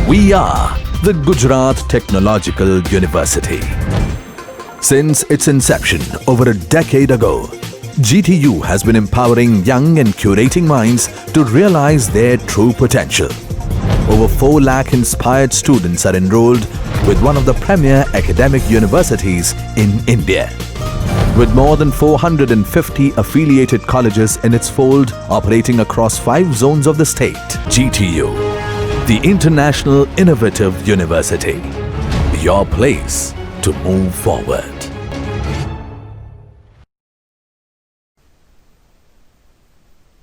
We are the Gujarat Technological University. Since its inception over a decade ago, GTU has been empowering young and curating minds to realize their true potential. Over 4 lakh inspired students are enrolled with one of the premier academic universities in India. With more than 450 affiliated colleges in its fold operating across 5 zones of the state, GTU, the International Innovative University, your place to move forward.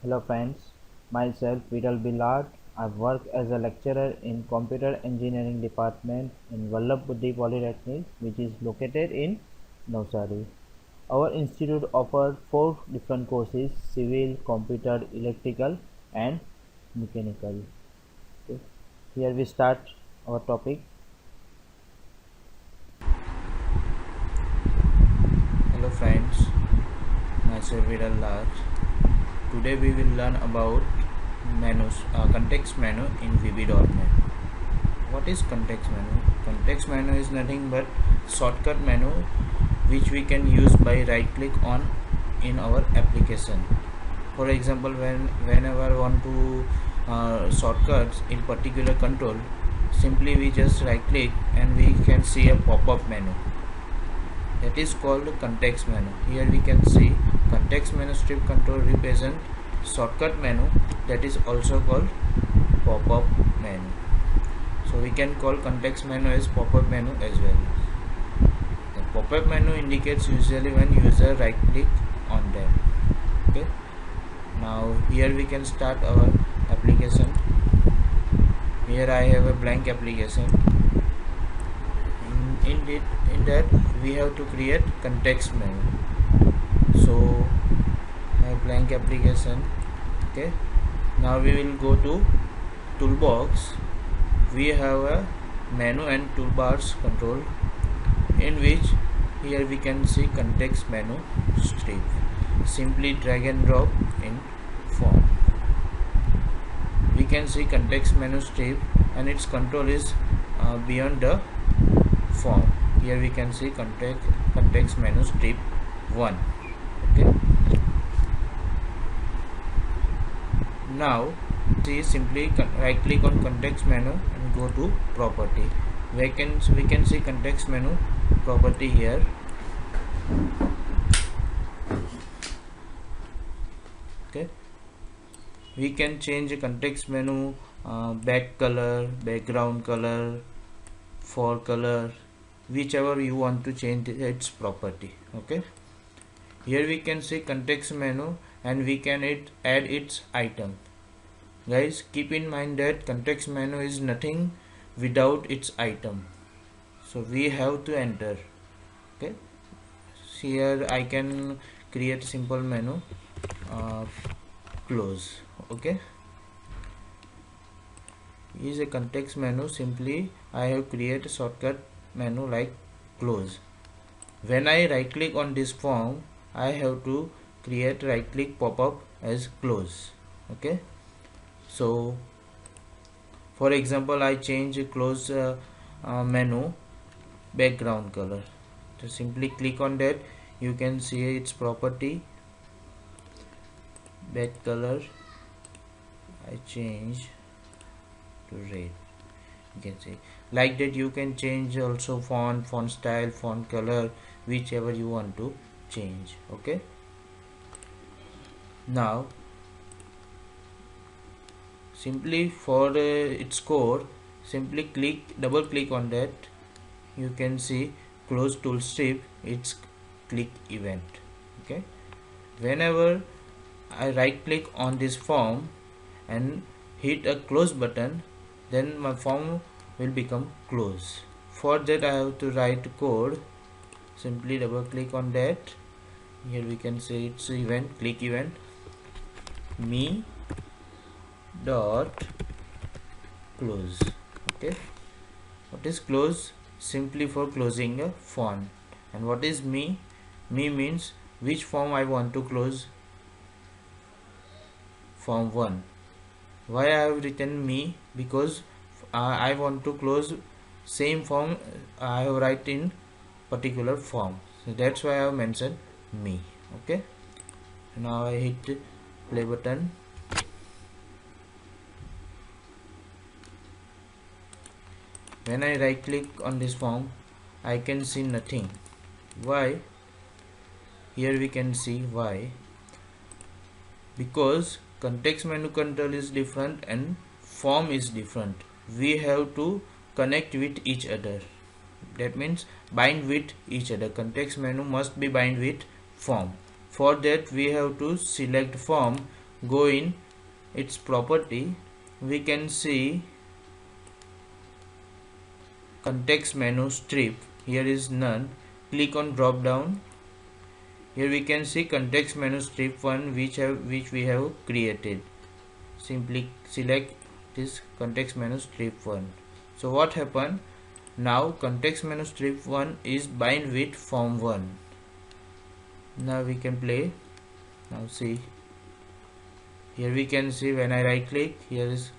Hello friends, myself Viral Bilad. I work as a lecturer in Computer Engineering Department in Vallabh Buddhi Polytechnic, which is located in Navsari. Our institute offers 4 different courses: civil, computer, electrical and mechanical. Okay. Here we start our topic. Hello friends, myself Viral Lal. Today we will learn about context menu in VB.NET. What is context menu? Context menu is nothing but shortcut menu which we can use by right click on in our application. For example, whenever I want to shortcuts in particular control, simply we just right click and we can see a pop-up menu. That is called context menu. Here we can see context menu strip control represent shortcut menu, that is also called pop-up menu. So we can call context menu as pop-up menu as well. The pop-up menu indicates usually when user right click on them. Okay. Now here we can start our application. Here I have a blank application. In that we have to create context menu. So a blank application. Okay, now we will go to toolbox. We have a menu and toolbars control, in which here we can see context menu strip. Simply drag and drop in form. We can see context menu strip and its control is beyond the form. Here we can see context menu strip 1. Okay. Now see, simply right click on context menu and go to property. We can see context menu property here. Okay, we can change context menu back color, background color, fore color, whichever you want to change its property. Okay, here we can see context menu and we can add its item. Guys, keep in mind that context menu is nothing without its item, so we have to enter. Okay, here I can create simple menu close. Okay, is a context menu. Simply I have create a shortcut menu like close. When I right click on this form, I have to create right click pop-up as close. Okay, so for example, I change close menu background color. So simply click on that, you can see its property. Back color I change to red. You can see like that. You can change also font style, font color, whichever you want to change. Okay, now simply for its code, simply double click on that. You can see close tool strip, its click event. Okay, whenever I right click on this form and hit a close button, then my form will become close. For that I have to write code. Simply double click on that. Here we can say its event, click event, me dot close. Okay, what is close? Simply for closing a font. And what is me? Me means which form I want to close. Form 1. Why I have written me? Because I want to close same form I have write in particular form, so that's why I have mentioned me. Okay, now I hit play button. When I right click on this form, I can see nothing. Why? Here we can see why. Because context menu control is different and form is different. We have to connect with each other. That means bind with each other. Context menu must be bind with form. For that we have to select form, go in its property. We can see context menu strip. Here is none. Click on drop down. Here we can see context menu strip 1 which we have created. Simply select this context menu strip 1. So what happened? Now context menu strip 1 is bind with form 1. Now we can play. Now see. Here we can see when I right click, here is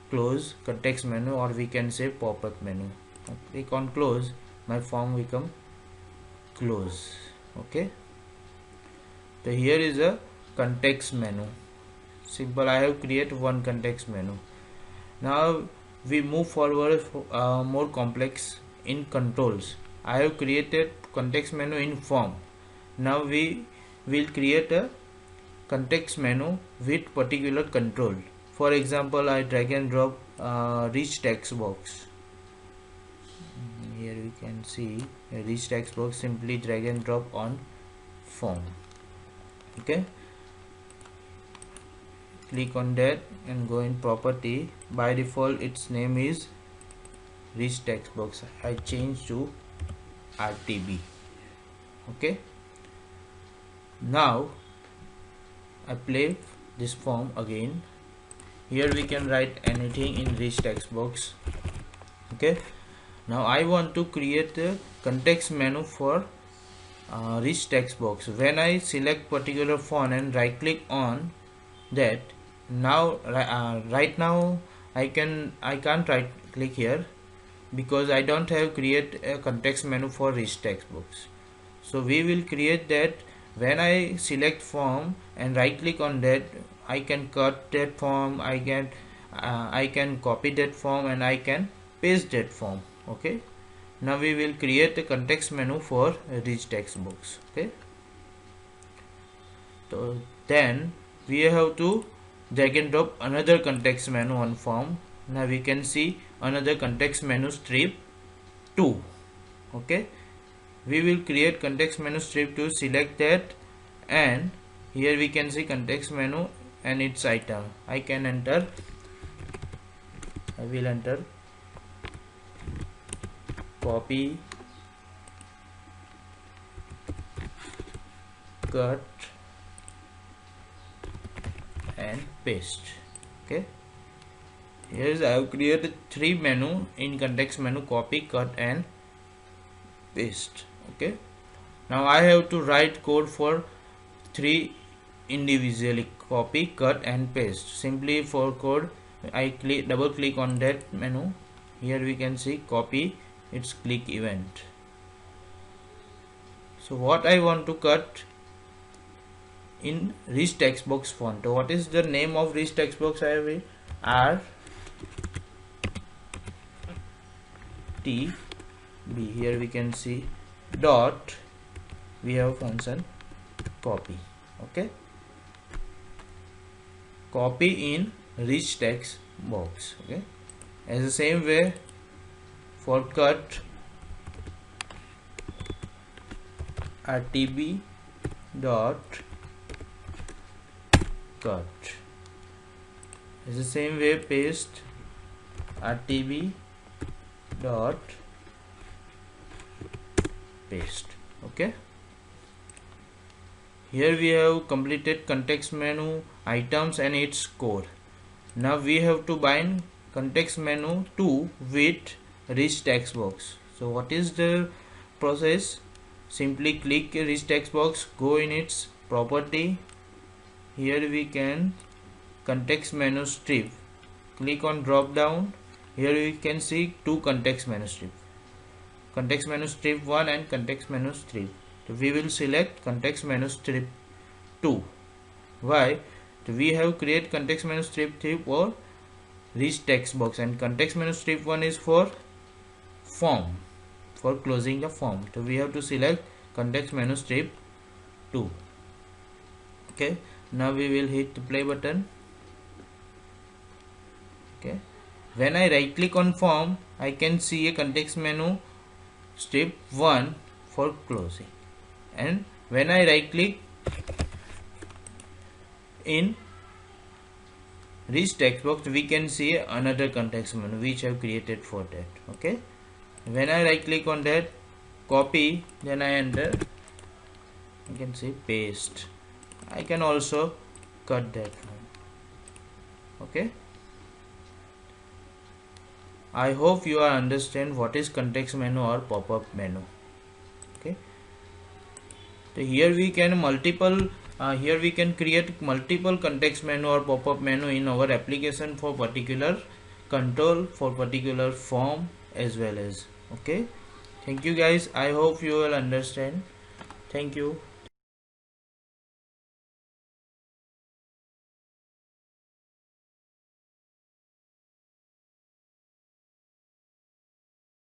close context menu, or we can say pop-up menu. Now click on close, my form become close. Okay, so here is a context menu. Simple, I have created one context menu. Now we move forward more complex in controls. I have created context menu in form. Now we will create a context menu with particular control. For example, I drag and drop rich text box. Here we can see a rich text box. Simply drag and drop on form. Okay, click on that and go in property. By default its name is rich text box. I change to RTB. Okay, now I play this form again. Here we can write anything in rich text box. Okay, now I want to create a context menu for rich text box. When I select particular font and right click on that, now right now I can't right click here because I don't have create a context menu for rich text box. So we will create that. When I select form and right click on that, I can cut that form, I can copy that form, and I can paste that form. Okay, now we will create a context menu for a rich text box. Okay, so then we have to drag and drop another context menu on form. Now we can see another context menu strip 2. Okay, we will create context menu strip 2, select that, and here we can see context menu and its item. I will enter copy, cut and paste. Okay, here I have created 3 menu in context menu: copy, cut and paste. Okay, now I have to write code for 3 individually: copy, cut and paste. Simply for code, I double click on that menu. Here we can see copy, its click event. So what I want to cut in rich text box font. So what is the name of rich text box? I have RTB. Here we can see dot, we have function copy. Okay, copy in rich text box. Okay, as the same way for cut, RTB dot cut. As the same way paste, RTB dot paste. Okay, here we have completed context menu, items and its code. Now we have to bind context menu 2 with rich text box. So what is the process? Simply click rich text box, go in its property. Here we can context menu strip, click on drop down here we can see two context menu strip, context menu strip 1 and context menu strip. So we will select context menu strip 2. Why? So we have create context menu strip 3 for rich text box, and context menu strip 1 is for form, for closing the form. So we have to select context menu strip 2. Okay, now we will hit the play button. Okay, when I right click on form, I can see a context menu strip 1 for closing, and when I right click in rich text box, we can see another context menu which I have created for that. Okay, when I right click on that, copy, then I enter, you can see paste. I can also cut that one. Okay, I hope you are understand what is context menu or pop-up menu. Okay, so here we can here we can create multiple context menu or pop-up menu in our application for particular control, for particular form as well as. Okay, thank you guys, I hope you will understand. Thank you.